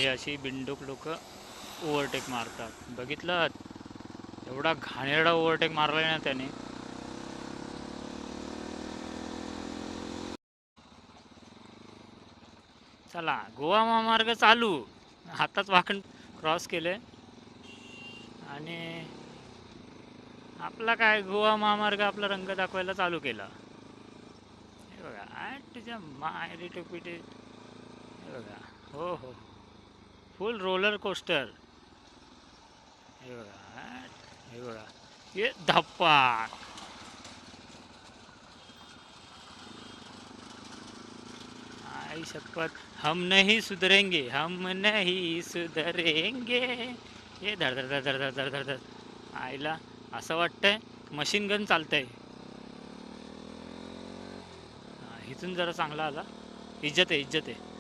हे अशी बिंडूक लोक ओव्हरटेक मारतात. बघितलं एवढा घाणेरडा ओव्हरटेक मारला ना त्याने. चला गोवा महामार्ग चालू. हाताच वाकण क्रॉस केले आणि आपला काय गोवा महामार्ग आपला रंग दाखवायला चालू केला. हे बघा तुझ्या मायरी टोपीटे. हे बघा. हो हो, फुल रोलर कोस्टर. हे बघा, हे बघा, ये धप्पा. आई शपथ, हम नहीं सुधरेंगे, हम नहीं सुधरेंगे. ये धड धड धड धड धड धड धड. आईला असं वाटतंय मशीन गन चालतंय. इथून जरा चांगला आला. इज्जत आहे, इज्जत आहे.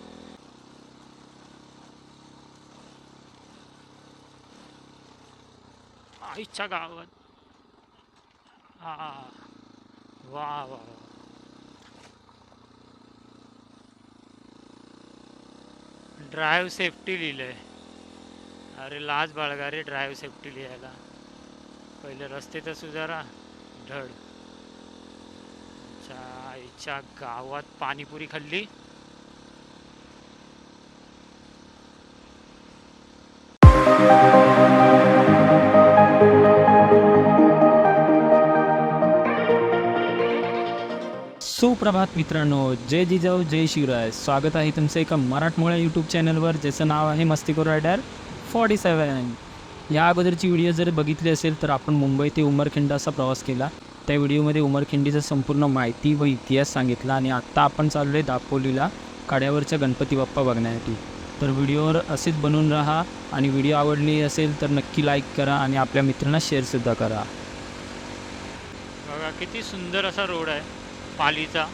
आईच्या गावात. हा, वा वा. ड्राईव्ह सेफ्टी लिहिलंय. अरे लाज बाळगा रे ड्राईव्ह सेफ्टी लिहायला. पहिले रस्ते तर सुधारा. धड. आईच्या गावात पाणीपुरी खाल्ली. सुप्रभात मित्रांनो, जय जिजाऊ जय शिवराय. स्वागत आहे तुमचं एका मराठमोळ्या यूट्यूब चॅनलवर ज्याचं नाव आहे मस्तिखोर रायडर 47. या अगोदरची व्हिडिओ जर बघितली असेल तर आपण मुंबई ते उमरखिंड असा प्रवास केला. त्या व्हिडिओमध्ये उमरखिंडीचं संपूर्ण माहिती व इतिहास सांगितला आणि आत्ता आपण चाललो आहे दापोलीला काड्यावरच्या गणपती बाप्पा बघण्यासाठी. तर व्हिडिओवर असेच बनवून राहा आणि व्हिडिओ आवडली असेल तर नक्की लाईक करा आणि आपल्या मित्रांना शेअरसुद्धा करा. बघा किती सुंदर असा रोड आहे पालीचा.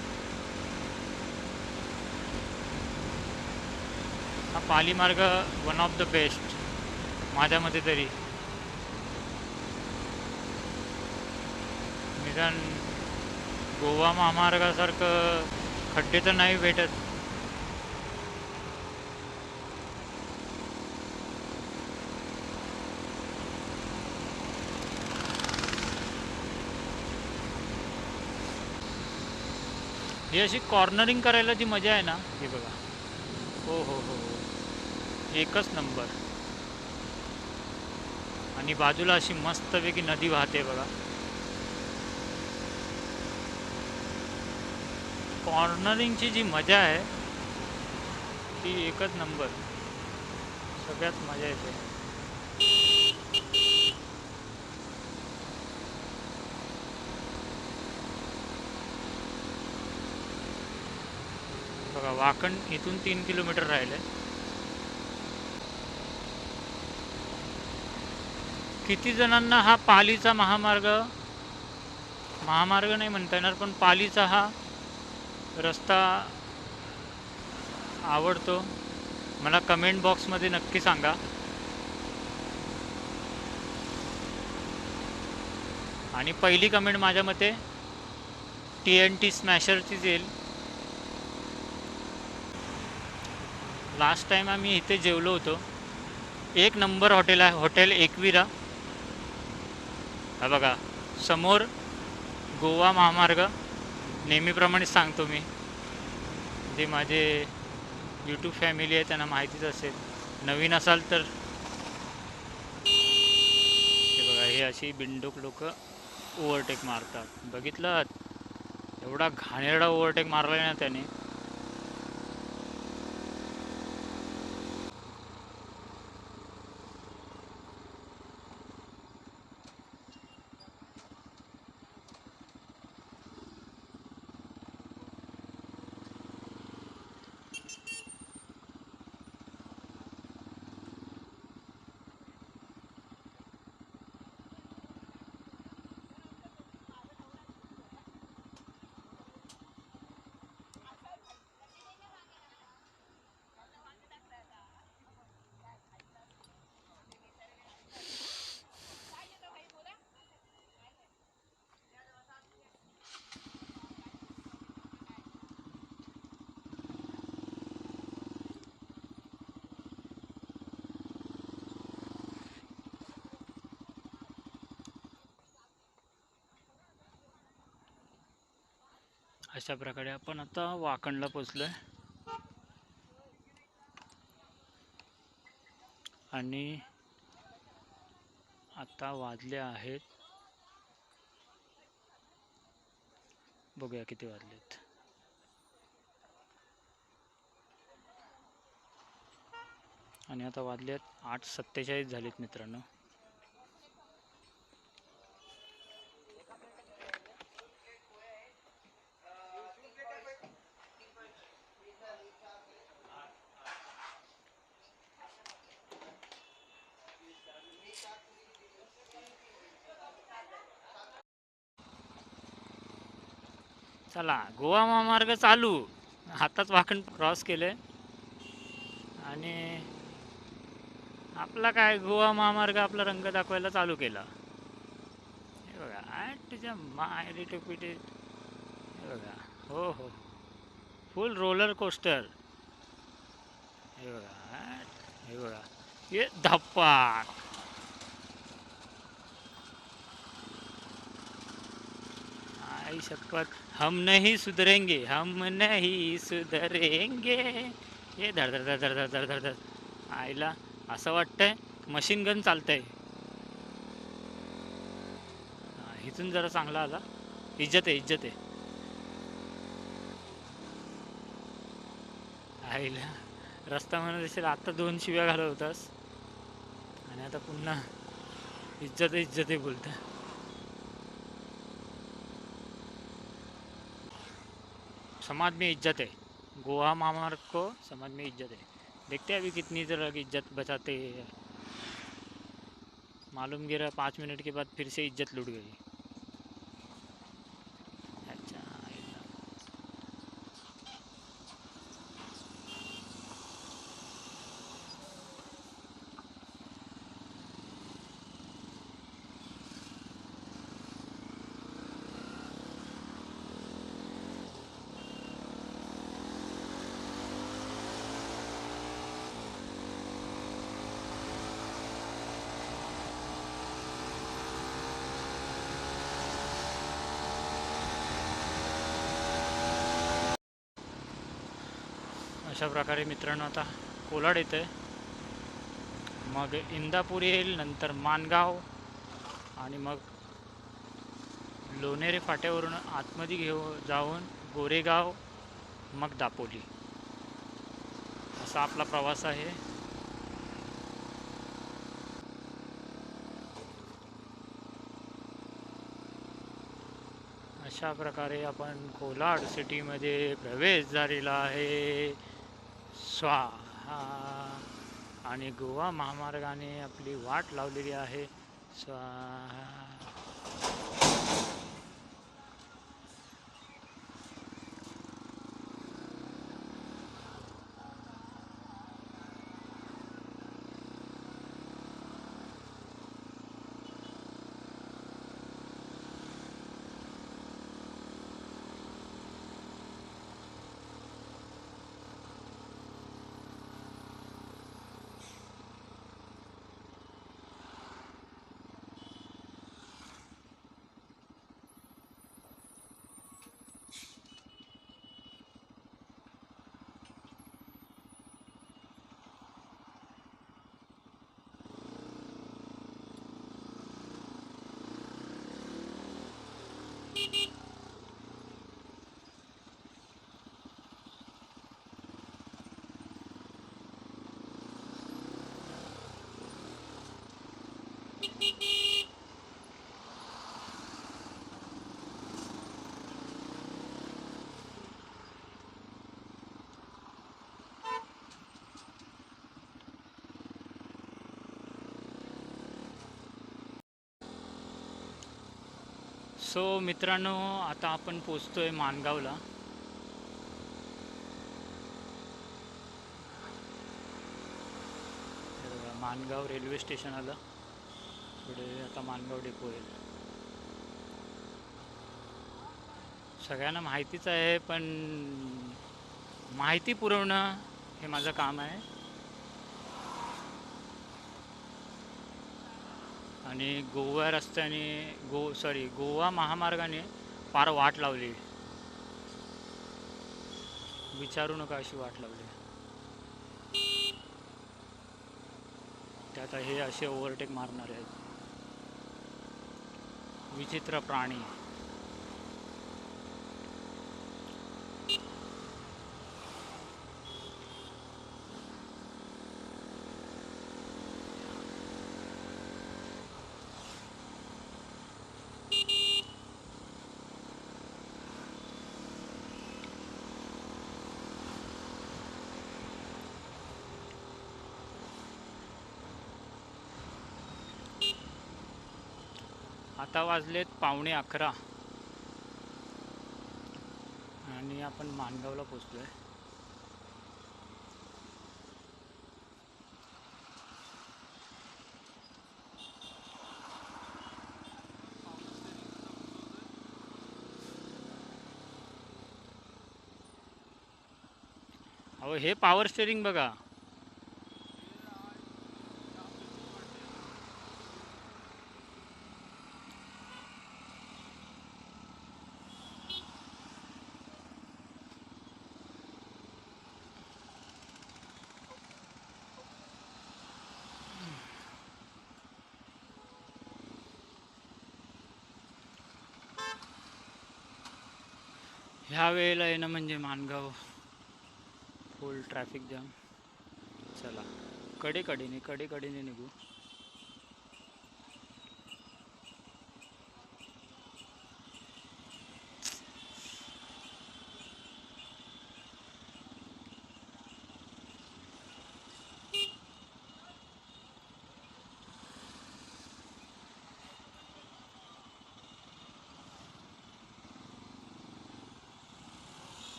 हा पाली मार्ग वन ऑफ द बेस्ट माझ्या मते तरी. निदान गोवा महामार्गासारखं खड्डे तर नाही भेटत. ही अशी कॉर्नरिंग करायला जी मजा आहे ना, हे बघा. हो हो हो हो, एकच नंबर. आणि बाजूला अशी मस्तपैकी नदी वाहते बघा. कॉर्नरिंगची जी मजा आहे ती एकच नंबर. सगळ्यात मजा येते. बघा वाकण इथून 3 किलोमीटर राहिले. किती जणांना हा पालीचा महामार्ग नाही म्हणता येणार, पण पालीचा हा रस्ता आवडतो मला कमेंट बॉक्समध्ये नक्की सांगा. आणि पहिली कमेंट माझ्या मते TNT स्मॅशरचीच येईल. लास्ट टाइम आम्ही इथे जेवलो होतो. एक नंबर हॉटेल आहे, हॉटेल एकविरा. हा बघा समोर गोवा महामार्ग. नेहमीप्रमाणेच सांगतो मी, जे माझे यूट्यूब फॅमिली आहे त्यांना माहितीच असेल. नवीन असाल तर हे बघा, हे अशी बिंडूक लोक ओव्हरटेक मारतात. बघितलं एवढा घाणेरडा ओव्हरटेक मारला ना त्याने. अशा प्रकारे आपण आता वाकणला पोचलोय आणि आता वाजले आहेत, बघूया किती वाजलेत. आणि आता वाजलेत 8:47 झालेत मित्रांनो. चला, गोवा महामार्ग चालू. आताच वाकण क्रॉस केले आणि आपला काय गोवा महामार्ग आपला रंग दाखवायला चालू केला. हे बघा, तुझ्या मायरी टोपीटे. हे बघा, हो हो, फुल रोलर कोस्टर. हे बघा, हे बघा, ये धप्पा. आई शपथ, हम नहीं सुधरेंगे, हम नहीं सुधरेंगे. हे धड धड धड धड धड धड धड. आईला असं वाटतंय मशीन गन चालतंय. इथून जरा चांगला आला. इज्जत आहे, इज्जत आहे. आईला रस्ता म्हणत असेल आता 2 शिव्या घालत होतास आणि आता पुन्हा इज्जत आहे, इज्जत आहे बोलता. समाज में इज्जत है, गोवा महामार्ग को समाज में इज्जत है. देखते हैं अभी कितनी तरह की इज्जत बचाते हैं. मालूम गिरा 5 मिनट के बाद फिर से इज्जत लूट गई. अच्छा, अशा प्रकारे मित्रांनो आता कोलाड येतं आहे, मग इंदापूर येईल, नंतर माणगाव आणि मग लोणेरे फाट्यावरून आतमध्ये जाऊन गोरेगाव, मग दापोली. असा आपला प्रवास आहे. अशा प्रकारे आपण कोलाड सिटीमध्ये प्रवेश झालेला आहे. स्वाहा. आणि गोवा महामार्गाने आपली वाट लावलेली आहे. स्वाहा. सो मित्रांनो, आता आपण पोचतोय माणगावला. माणगाव रेल्वे स्टेशन आलं. पुढे आता माणगाव डेपो येईल. सगळ्यांना माहितीच आहे, पण माहिती पुरवणं हे माझं काम आहे. आणि गोवा रस्त्याने गोवा महामार्गाने फार वाट लावली. विचारू नका अशी वाट लावली. त्यात हे असे ओव्हरटेक मारणारे आहेत. विचित्र प्राणी. आता वाजलेत 11:15 आणि आपण माणगावला पोचलोय. अहो हे पॉवर स्टेरिंग बघा. ह्या वेळेला येणं म्हणजे माणगाव फुल ट्रॅफिक जाम. चला कडेकडेने निघू.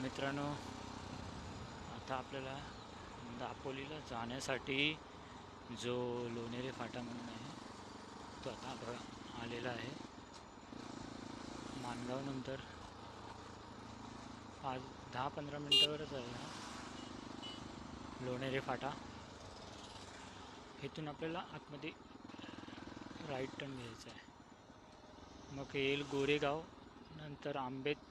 मित्रांनो, आता आपल्याला दापोलीला जाण्यासाठी जो लोणेरे फाटा म्हणून आहे तो आता आलेला आहे. माणगाव नंतर 10-15 मिनटावरच आहे हा लोणेरे फाटा. इथून आपल्याला आतमध्ये राईट टर्न घ्यायचा आहे. मग येईल गोरेगाव, नंतर आंबेत.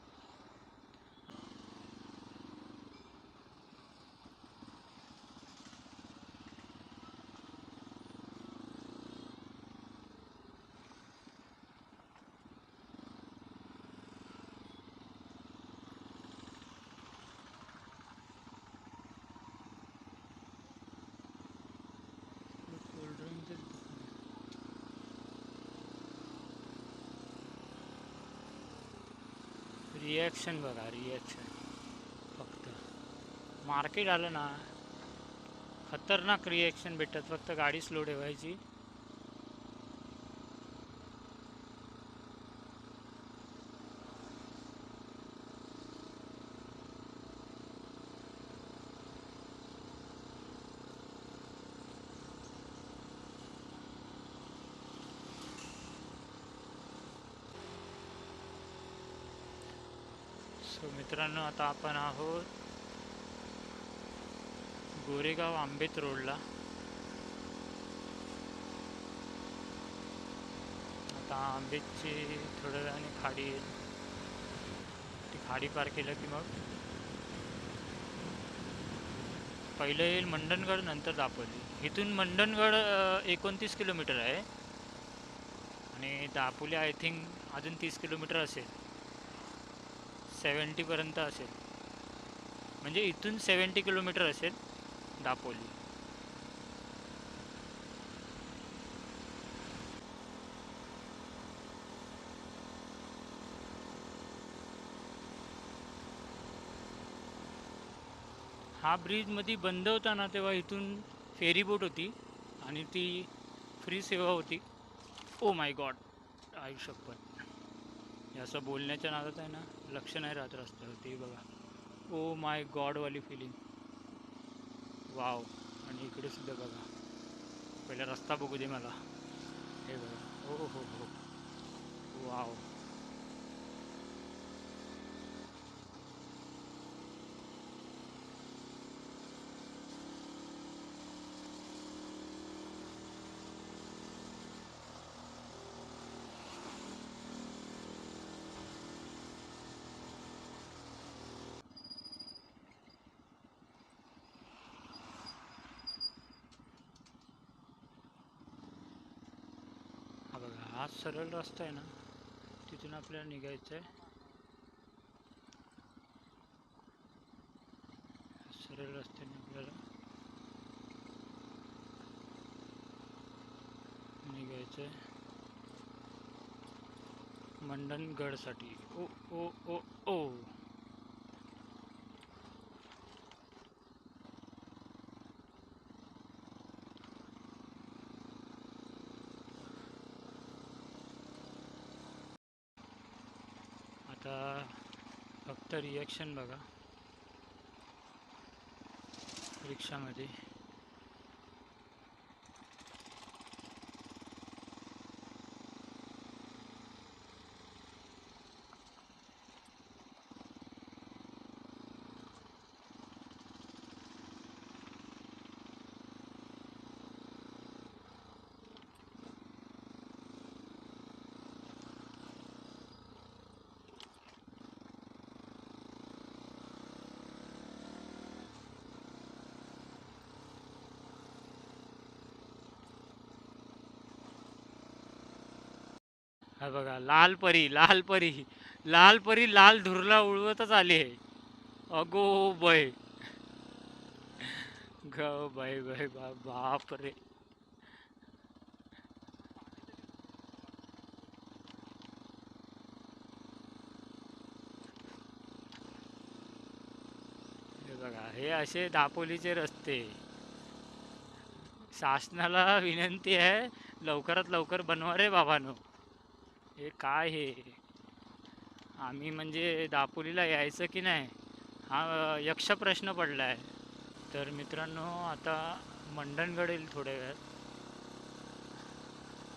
रिॲक्शन बघा, रिॲक्शन. फक्त मार्केट आलं ना खतरनाक रिॲक्शन भेटतात. फक्त गाडी स्लो ठेवायची. सो मित्रांनो, आता आपण आहोत गोरेगाव आंबेत रोडला. आता आंबेची थोड्या वेळाने खाडी येईल. ती खाडी पार केलं की मग पहिलं येईल मंडणगड, नंतर दापोली. इथून मंडणगड 29 किलोमीटर आहे आणि दापोली आय थिंक अजून 30 किलोमीटर असेल. 70पर्यंत असेल. म्हणजे इथून 70 किलोमीटर असेल दापोली. हा ब्रिज मध्ये बंद होता ना तेव्हा इथून फेरी बोट होती आणि ती फ्री सेवा होती. ओ माय गॉड, आयुष्यपत. असं बोलण्याच्या नादात आहे ना लक्ष नाही राहत रस्त्यावरती. बघा, ओ माय गॉडवाली फिलिंग. वाव, आणि इकडे सुद्धा बघा. पहिला रस्ता बघू दे मला. हे बघा. हो हो हो. वाव. हा बघा, हा सरळ रस्ता आहे ना, तिथून आपल्याला निघायचं आहे. सरळ रस्त्याने आपल्याला निघायचं आहे मंडणगडसाठी. ओ ओ ओ ओ. आता फक्त रिॲक्शन बघा रिक्षामध्ये. हा बघा, लाल परी, लाल परी, लाल परी लाल धुरला उडवतच आली आहे. अगो बाय. ग बाय बाय बाप रे. हे बघा, हे असे दापोलीचे रस्ते. शासनाला विनंती आहे, लवकरात लवकर बनवा रे बाबांनो. हे काय हे, आम्ही म्हणजे दापोलीला यायचं की नाही, हा यक्ष प्रश्न पडला आहे. तर मित्रांनो, आता मंडणगड येईल थोड्या वेळात.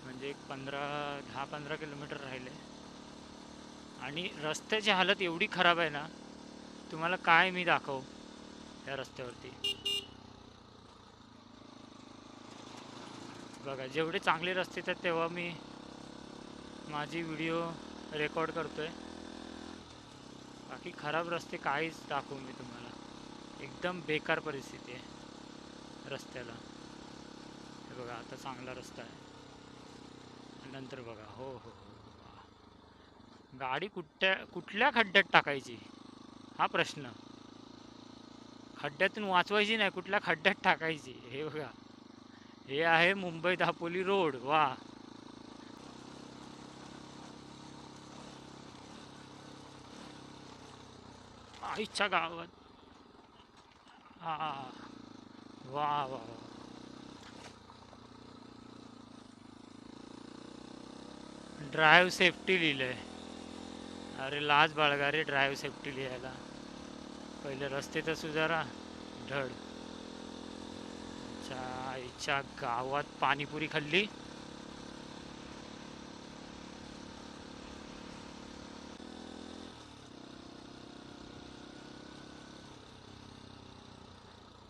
म्हणजे एक 10-15 किलोमीटर राहिले. आणि रस्त्याची हालत एवढी खराब आहे ना, तुम्हाला काय मी दाखवू या रस्त्यावरती. बघा, जेवढे चांगले रस्ते आहेत तेव्हा मी माझी व्हिडिओ रेकॉर्ड करतोय. बाकी खराब रस्ते काहीच दाखवू मी तुम्हाला. एकदम बेकार परिस्थिती आहे रस्त्याला. हे बघा, आता चांगला रस्ता आहे. नंतर बघा, हो हो हो. गाडी कुठल्या खड्ड्यात टाकायची हा प्रश्न. खड्ड्यातून वाचवायची नाही, कुठल्या खड्ड्यात टाकायची. हे बघा, हे आहे मुंबई दापोली रोड. वा. आईच्या गावात. हा. वा वा वा. ड्राईव्ह सेफ्टी लिहिलंय. अरे लाज बाळगा रे ड्राईव्ह सेफ्टी लिहायला. पहिले रस्ते तर सुधारा. धड. आईच्या गावात पाणीपुरी खाल्ली.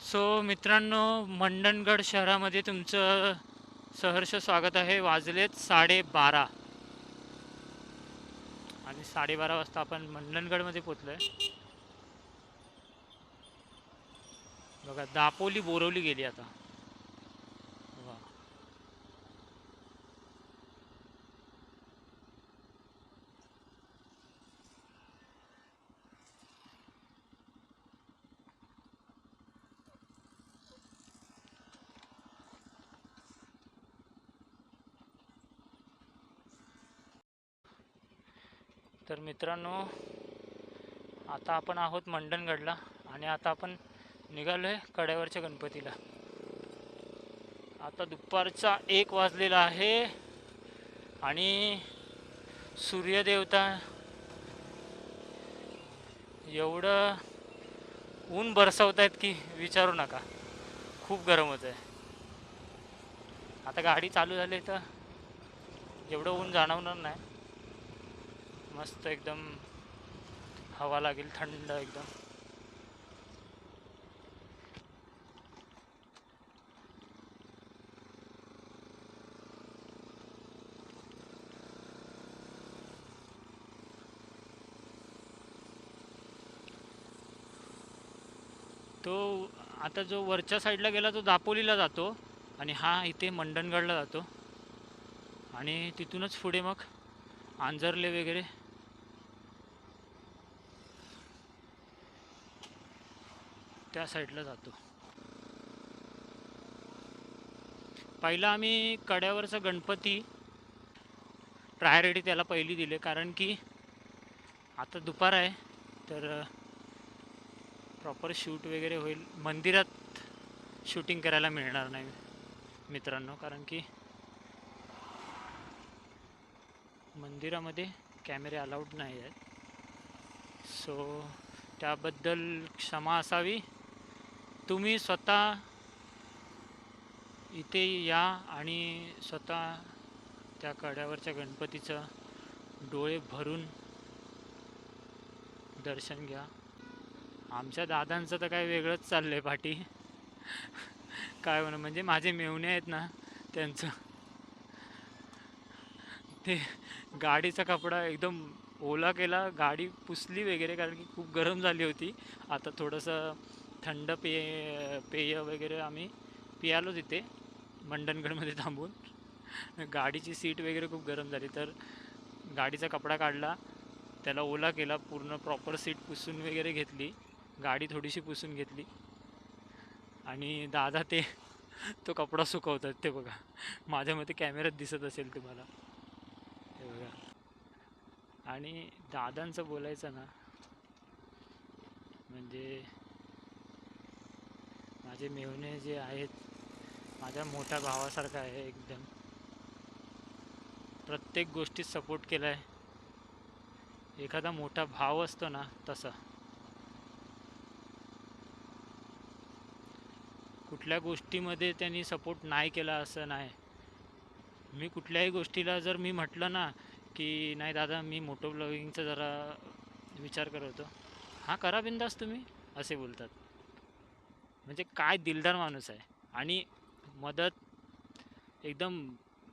सो मित्रांनो, मंडणगड शहरामध्ये तुमचं सहर्ष स्वागत आहे. वाजलेत 12:30 आणि 12:30 वाजता आपण मंडणगडमध्ये पोचलोय. बघा, दापोली बोरवली गेली आता. वा. तर मित्रांनो, आता आपण आहोत मंडणगडला आणि आता आपण निघालो आहे कड्यावरच्या गणपतीला. आता दुपारचा 1 वाजलेला आहे आणि सूर्यदेवता एवढं ऊन बरसवत आहेत की विचारू नका. खूप गरम होत आहे. आता गाडी चालू झाली तर एवढं ऊन जाणवणार नाही. मस्त एकदम हवा लागेल थंड एकदम. तो आता जो वरच्या साईडला गेला तो दापोलीला जातो आणि हा इथे मंडणगडला जातो आणि तिथूनच पुढे मग आंजर्ले वगैरे त्या साईडला जातो. पहिला आम्ही कड्यावरचा गणपती प्रायोरिटी त्याला पहिली दिली, कारण की आता दुपार आहे तर प्रॉपर शूट वगैरे होईल. मंदिरात शूटिंग करायला मिळणार नाही मित्रांनो, कारण की मंदिरामध्ये कॅमेरे अलाउड नाही आहेत. सो त्याबद्दल क्षमा असावी. तुम्ही स्वतः इथे या आणि स्वतः त्या कड्यावरच्या गणपतीचं डोळे भरून दर्शन घ्या. आमच्या दादांचं तर काय वेगळंच चाललं आहे पाठी. काय म्हणू, म्हणजे माझे मेहुणे आहेत ना, त्यांचं ते गाडीचा कपडा एकदम ओला केला, गाडी पुसली वगैरे, कारण की खूप गरम झाली होती. आता थोडंसं थंड पेय वगैरे आम्ही पियालो तिथे मंडणगडमध्ये थांबून. गाडीची सीट वगैरे खूप गरम झाली तर गाडीचा कपडा काढला, त्याला ओला केला, पूर्ण प्रॉपर सीट पुसून वगैरे घेतली, गाडी थोडीशी पुसून घेतली आणि दादा ते तो कपडा सुकवतात ते बघा. माझ्या मते कॅमेऱ्यात दिसत असेल तुम्हाला, हे बघा. आणि दादांचं बोलायचं ना, म्हणजे माझे मेहुणे जे आहेत माझ्या मोठ्या भावासारखं आहे एकदम. प्रत्येक गोष्टीत सपोर्ट केला आहे. एखादा मोठा भाव असतो ना तसा. कुठल्या गोष्टीमध्ये त्यांनी सपोर्ट नाही केला असं नाही. मी कुठल्याही गोष्टीला जर मी म्हटलं ना की नाही दादा मी मोटो ब्लॉगिंगचा जरा विचार करत होतो, हां करा बिंदास तुम्ही, असे बोलतात. म्हणजे काय दिलदार माणूस आहे. आणि मदत एकदम,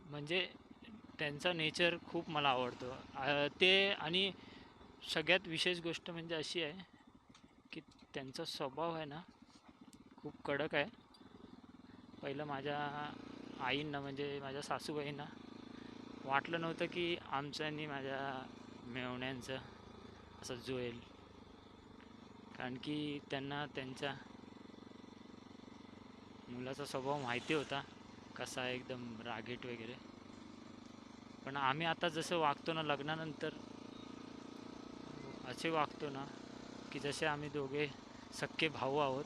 म्हणजे त्यांचा नेचर खूप मला आवडतो. ते आणि सगळ्यात विशेष गोष्ट म्हणजे अशी आहे की त्यांचा स्वभाव आहे ना खूप कडक आहे. पहिलं माझ्या आईंना, म्हणजे माझ्या सासूबाईंना वाटलं नव्हतं की आमचं आणि माझ्या मेवण्यांचं असं जुळेल, कारण की त्यांना त्यांच्या मुलाचा स्वभाव माहिती होता कसा आहे, एकदम रागीट वगैरे. पण आम्ही आता जसं वागतो ना लग्नानंतर, असे वागतो ना की जसे आम्ही दोघे सख्खे भाऊ आहोत.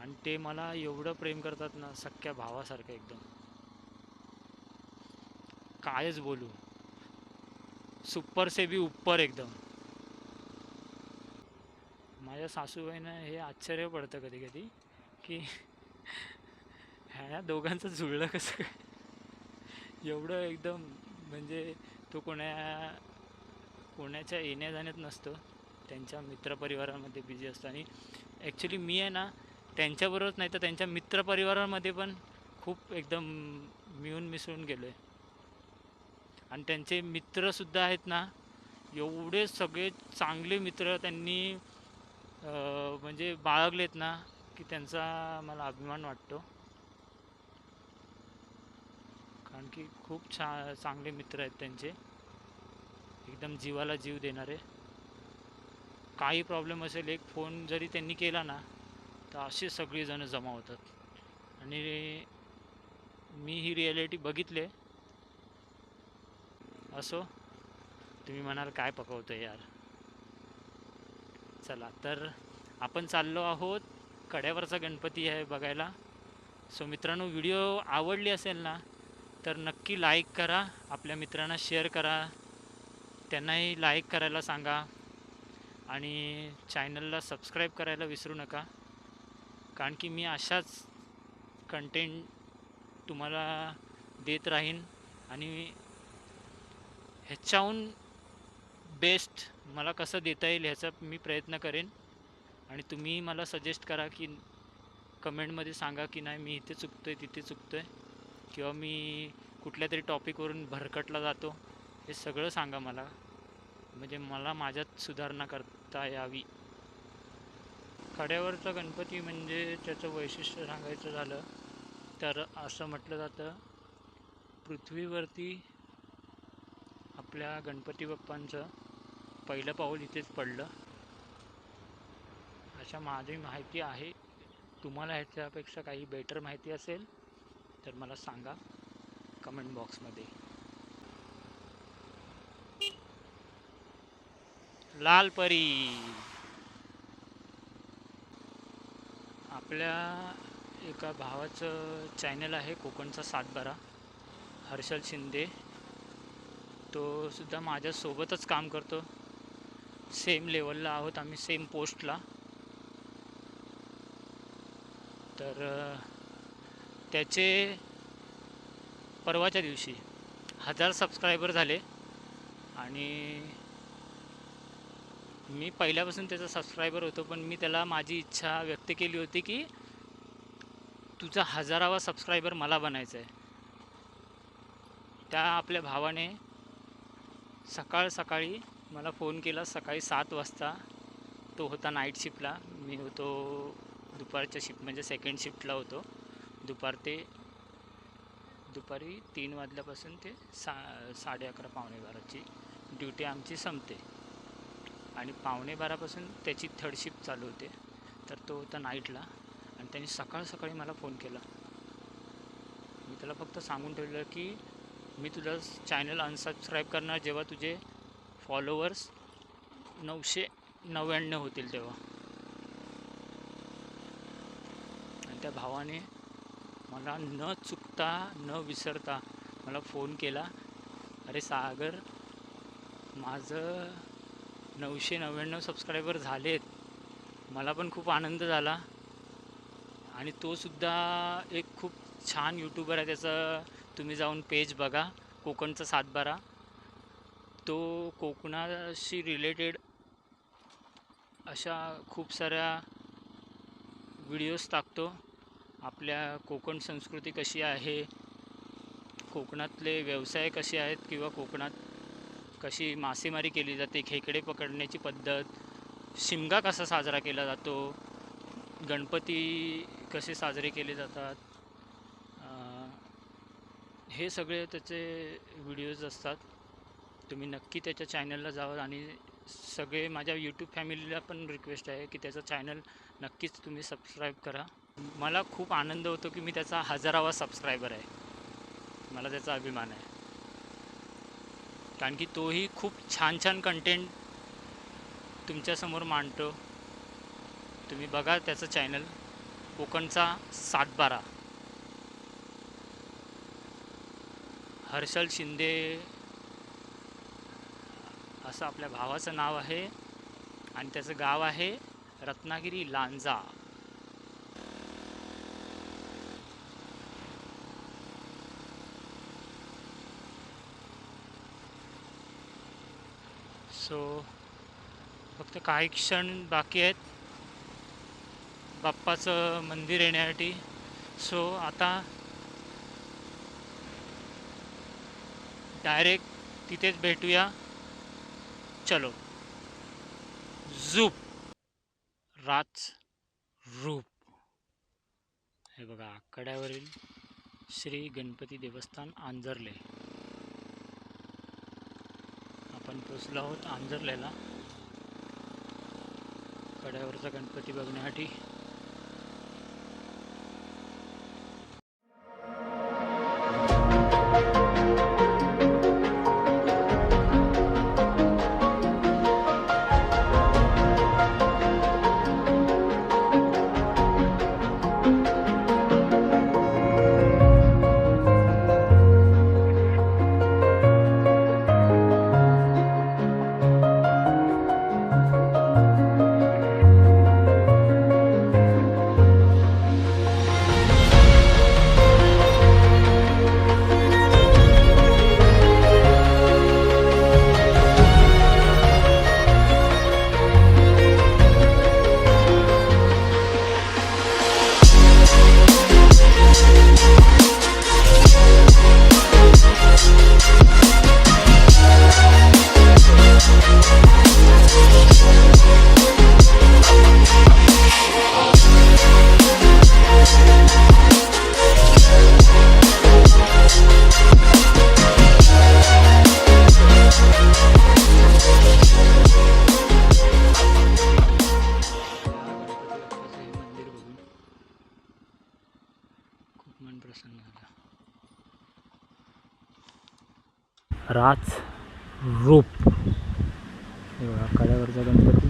आणि ते मला एवढं प्रेम करतात ना, सख्ख्या भावासारखं एकदम. कायच बोलू, सुपर से भी ऊपर एकदम. माझ्या सासूबाईंना हे आश्चर्य पडतं कधी कधी की ह्या दोघांचं जुळलं कसं काय एवढं एकदम. म्हणजे तो कोणाच्या येण्या जाण्यात नसतो, त्यांच्या मित्रपरिवारामध्ये बिझी असतो. आणि ॲक्च्युली मी आहे ना त्यांच्याबरोबरच नाही तर त्यांच्या मित्रपरिवारामध्ये पण खूप एकदम मिळून मिसळून गेलो आहे. आणि त्यांचे मित्रसुद्धा आहेत ना, एवढे सगळे चांगले मित्र त्यांनी म्हणजे बाळगलेत ना, की त्यांचा मला अभिमान वाटतो. कारण की खूप चांगले मित्र आहेत त्यांचे, एकदम जीवाला जीव देणारे. काही प्रॉब्लेम असेल, एक फोन जरी त्यांनी केला ना तर असे सगळेजण जमा होतात. आणि मी ही रिॲलिटी बघितले. असो, तुम्ही म्हणाल काय पकवतो यार. चला तर आपण चाललो आहोत, कड्यावरचा गणपती आहे बघायला. सो मित्रांनो, व्हिडिओ आवडली असेल ना तर नक्की लाईक करा, आपल्या मित्रांना शेअर करा, त्यांनाही लाईक करायला सांगा आणि चॅनलला सबस्क्राईब करायला विसरू नका. कारण की मी अशाच कंटेंट तुम्हाला देत राहीन आणि ह्याच्याहून बेस्ट मला कसं देता येईल ह्याचा मी प्रयत्न करेन. आणि तुम्ही मला सजेस्ट करा की कमेंटमध्ये सांगा की नाही मी इथे चुकतो आहे तिथे चुकतो आहे, किंवा मी कुठल्या तरी टॉपिकवरून भरकटला जातो, हे सगळं सांगा मला, म्हणजे मला माझ्यात सुधारणा करता यावी. कड्यावरचा गणपती म्हणजे त्याचं वैशिष्ट्य सांगायचं झालं तर असं म्हटलं जातं, पृथ्वीवरती आपल्या गणपती बाप्पांचं पहिलं पाऊल इथेच पडलं, अशा माझी माहिती आहे. तुम्हाला ह्याच्यापेक्षा काही बेटर माहिती असेल तर मला सांगा कमेंट बॉक्समध्ये. लाल परी आपल्या एका भावाचं चॅनल आहे कोकणचा सातबारा, हर्षल शिंदे. तो सुद्धा माझ्यासोबतच काम करतो, सेम लेवलला आहोत आम्ही, सेम पोस्टला. तर त्याचे परवाच्या दिवशी 1000 सबस्क्रायबर झाले आणि मी पहिल्यापासून त्याचा सबस्क्रायबर होतो, पण मी त्याला माझी इच्छा व्यक्त केली होती की तुझा 1000वा सबस्क्रायबर मला बनायचं आहे. त्या आपल्या भावाने सकाळी मला फोन केला, सकाळी 7 वाजता. तो होता नाईट शिफ्टला, मी होतो दुपारच्या शिफ्ट म्हणजे सेकंड शिफ्टला होतो. दुपारी 3 वाजल्यापासून ते 11:30 पावणे 12ची ड्युटी आमची संपते आणि पावणे 12पासून त्याची थर्ड शिफ्ट चालू होते. तर तो होता नाईटला आणि त्यांनी सकाळी मला फोन केला. मी त्याला फक्त सांगून ठेवलं की मी तुझा चॅनल अनसबस्क्राईब करणार जेव्हा तुझे फॉलोअर्स 999 होतील तेव्हा. आणि त्या भावाने मला न चुकता न विसरता मला फोन केला, अरे सागर माझं 999 सबस्क्रायबर झालेत. मला पण खूप आनंद झाला. आणि तो सुद्धा एक खूप छान यूट्यूबर आहे, त्याचं तुम्ही जाऊन पेज बघा, कोकणचा सातबारा. तो कोकणाशी रिलेटेड अशा खूप साऱ्या व्हिडिओज टाकतो. आपल्या कोकण संस्कृती कशी आहे, कोकणातले व्यवसाय कसे आहेत, किंवा कोकणात कशी मासेमारी केली जाते, खेकडे पकडण्याची पद्धत, शिमगा कसा साजरा केला जातो, गणपती कसे साजरे केले जातात, हे सगळे त्याचे व्हिडिओज असतात. तुम्ही नक्की त्याच्या चॅनलला जावा आणि सगळे माझ्या यूट्यूब फॅमिलीला पण रिक्वेस्ट आहे की त्याचं चॅनल नक्कीच तुम्ही सबस्क्राईब करा. मला खूप आनंद होतो की मी त्याचा 1000वा सबस्क्रायबर आहे. मला त्याचा अभिमान आहे, कारण की तोही खूप छान कंटेंट तुमच्यासमोर मांडतो. तुम्ही बघा त्याचं चॅनल कोकणचा सातबारा. हर्षल शिंदे असं आपल्या भावाचं नाव आहे आणि त्याचं गाव आहे रत्नागिरी लांजा. सो फक्त काही क्षण बाकी आहेत बाप्पाचं मंदिर येण्यासाठी. सो आता डायरेक्ट तिथेच भेटूया. चलो झूप राज रूप. हे बघा कड्यावरील श्री गणपती देवस्थान आंजर्ले. आपण पोचलो आहोत आंजर्लेला कड्यावरचा गणपती बघण्यासाठी. मन प्रसन्न झालं. राज रूप हे बघा कड्यावरचा गणपती.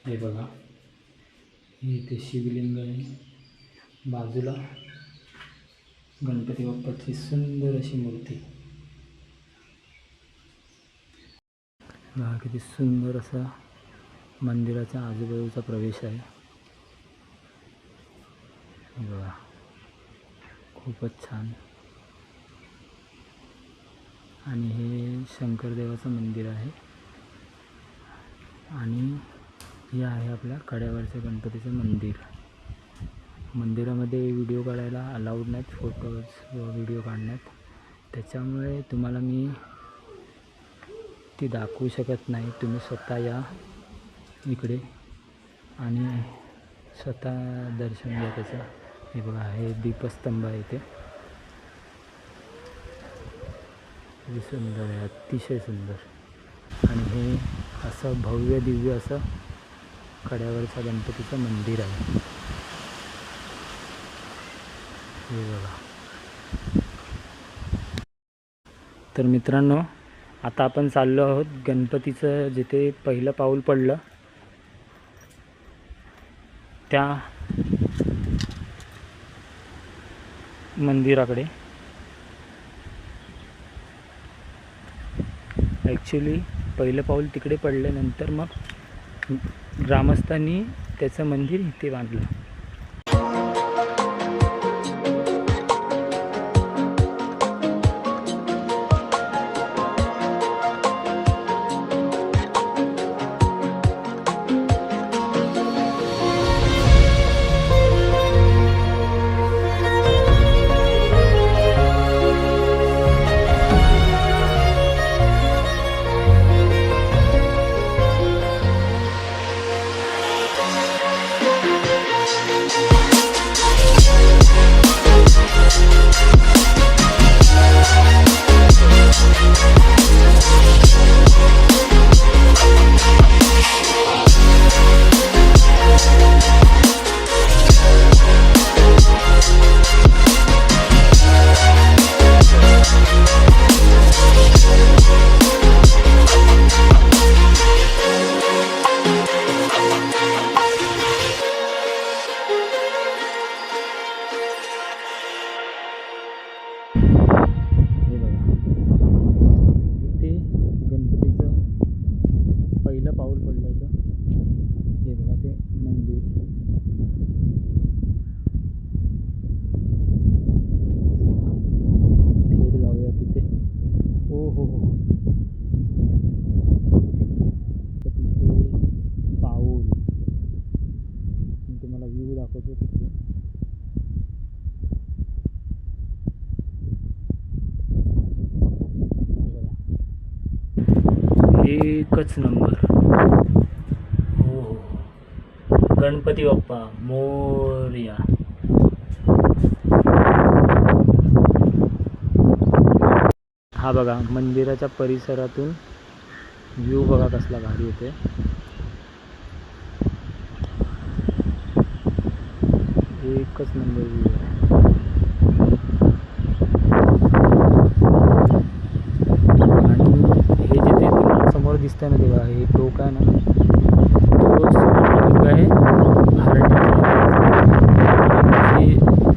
हे बघा इथे शिवलिंग आहे, बाजूला गणपती बाप्पाची सुंदर अशी मूर्ती. बघा किती सुंदर असा मंदिराच्या आजूबाजूचा प्रवेश आहे. हे बघा खूपच छान. आणि हे शंकरदेवाचं मंदिर आहे आणि हे आहे आपल्या कड्यावरच्या गणपतीचं मंदिर. मंदिरामध्ये व्हिडिओ काढायला अलाउड नाहीत, फोटोज व व्हिडिओ काढण्यात, त्याच्यामुळे तुम्हाला मी ती दाखवू शकत नाही. तुम्ही स्वतः या इकडे आणि स्वतः दर्शन घ्या त्याचं. हे बघा हे दीपस्तंभ आहे इथे, किती सुंदर आहे, अतिशय सुंदर. आणि हे असं भव्य दिव्य असं कड्यावरच्या गणपतीचं मंदिर आहे. हे बघा. तर मित्रांनो आता आपण चाललो आहोत गणपतीचं जिथे पहिलं पाऊल पडलं त्या मंदिराकडे. ॲक्च्युली पहिलं पाऊल तिकडे पडल्यानंतर मग ग्रामस्थांनी त्याचं मंदिर इथे बांधलं. पाऊल पडलं होतं. हे बघा ते मंदिर. थेट जाऊया तिथे. हो हो हो तिथे पाऊल मी तुम्हाला व्ह्यू दाखवतो तिथे. एकच नंबर. हो हो गणपती बाप्पा मोरया. हा बघा मंदिराच्या परिसरातून व्ह्यू बघा कसला भारी येते. एकच नंबर व्ह्यू आहे. समोर दिसतंय ना तेव्हा हे टोक आहे ना, तो सुवर्णदुर्ग आहे. हरणे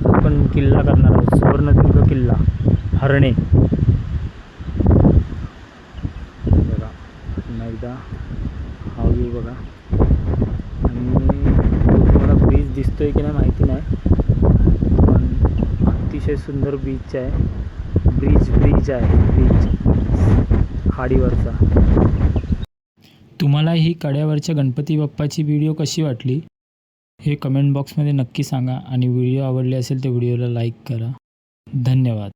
आपण किल्ला करणार आहोत, सुवर्णदुर्ग किल्ला हरणे. बघा पुन्हा एकदा हा व्ह्यू बघा. आणि तुम्हाला ब्रिज दिसतोय की नाही माहिती नाही, पण अतिशय सुंदर बीच आहे. ब्रिज आहे खाडीवरचा. तुम्हाला ही कड्यावरच्या गणपती बाप्पाची व्हिडिओ कशी वाटली हे कमेंट बॉक्समध्ये नक्की सांगा. आणि व्हिडिओ आवडली असेल तर व्हिडिओला लाईक करा. धन्यवाद.